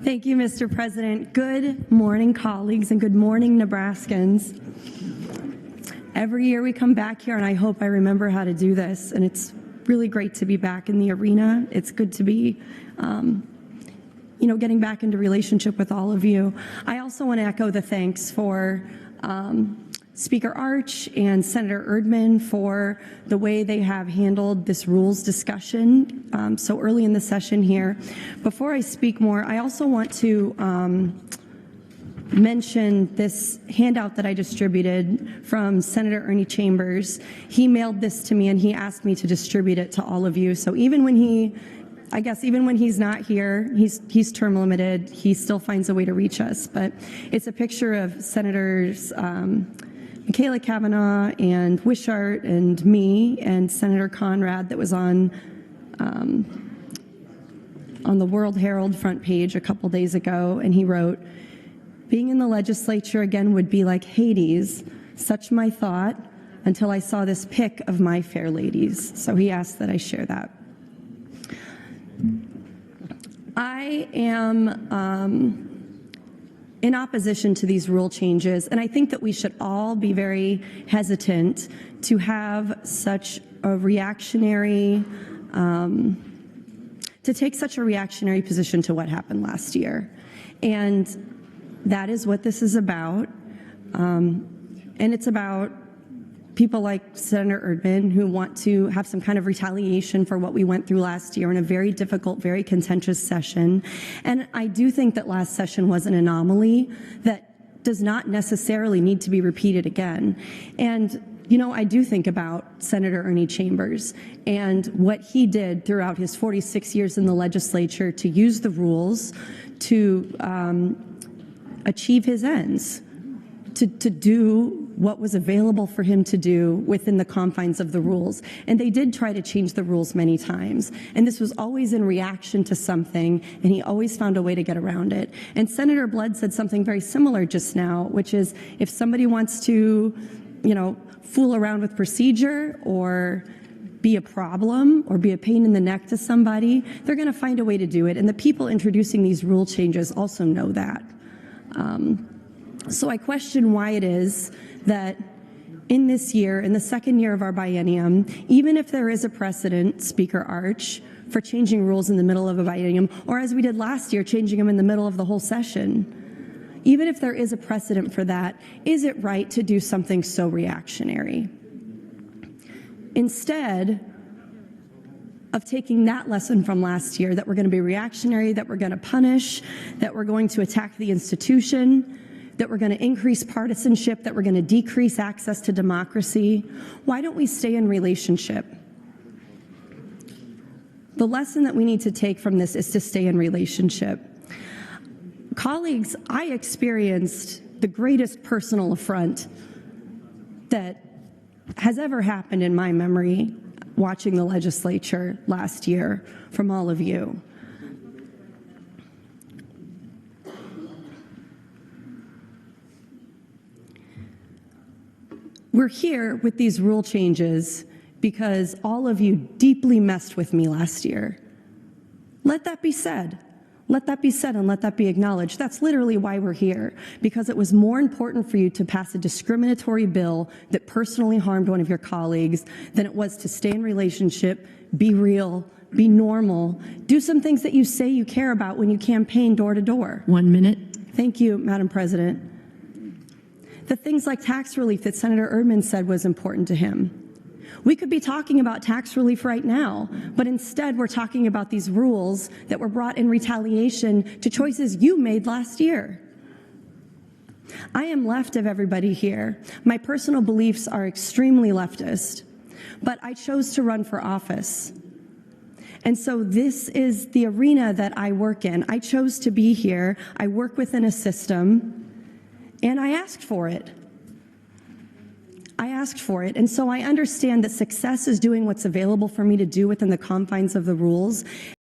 Thank you, Mr. President. Good morning, colleagues, and good morning, Nebraskans. Every year we come back here, and I hope I remember how to do this, and it's really great to be back in the arena. It's good to be, getting back into relationship with all of you. I also want to echo the thanks for Speaker Arch and Senator Erdman for the way they have handled this rules discussion so early in the session here. Before I speak more, I also want to mention this handout that I distributed from Senator Ernie Chambers. He mailed this to me and he asked me to distribute it to all of you. So even when he's not here, he's term limited, he still finds a way to reach us. But it's a picture of Senators Michaela Cavanaugh and Wishart and me and Senator Conrad that was on the World Herald front page a couple days ago, and he wrote, "Being in the legislature again would be like Hades, such my thought, until I saw this pic of my fair ladies." So he asked that I share that. I am in opposition to these rule changes, and I think that we should all be very hesitant to have such a reactionary, to take such a reactionary position to what happened last year. And that is what this is about. And it's about people like Senator Erdman who want to have some kind of retaliation for what we went through last year in a very difficult, very contentious session. And I do think that last session was an anomaly that does not necessarily need to be repeated again. And I do think about Senator Ernie Chambers and what he did throughout his 46 years in the legislature to use the rules to achieve his ends, to do what was available for him to do within the confines of the rules. And they did try to change the rules many times. And this was always in reaction to something, and he always found a way to get around it. And Senator Blood said something very similar just now, which is if somebody wants to, fool around with procedure or be a problem or be a pain in the neck to somebody, they're going to find a way to do it. And the people introducing these rule changes also know that. So I question why it is that in this year, in the second year of our biennium, even if there is a precedent, Speaker Arch, for changing rules in the middle of a biennium, or as we did last year, changing them in the middle of the whole session, even if there is a precedent for that, is it right to do something so reactionary? Instead of taking that lesson from last year, that we're going to be reactionary, that we're going to punish, that we're going to attack the institution, that we're going to increase partisanship, that we're going to decrease access to democracy, why don't we stay in relationship? The lesson that we need to take from this is to stay in relationship. Colleagues, I experienced the greatest personal affront that has ever happened in my memory watching the legislature last year from all of you. We're here with these rule changes because all of you deeply messed with me last year. Let that be said. Let that be said and let that be acknowledged. That's literally why we're here, because it was more important for you to pass a discriminatory bill that personally harmed one of your colleagues than it was to stay in relationship, be real, be normal, do some things that you say you care about when you campaign door to door. 1 minute. Thank you, Madam President. The things like tax relief that Senator Erdman said was important to him. We could be talking about tax relief right now, but instead we're talking about these rules that were brought in retaliation to choices you made last year. I am left of everybody here. My personal beliefs are extremely leftist, but I chose to run for office. And so this is the arena that I work in. I chose to be here. I work within a system, and I asked for it. I asked for it, and so I understand that success is doing what's available for me to do within the confines of the rules.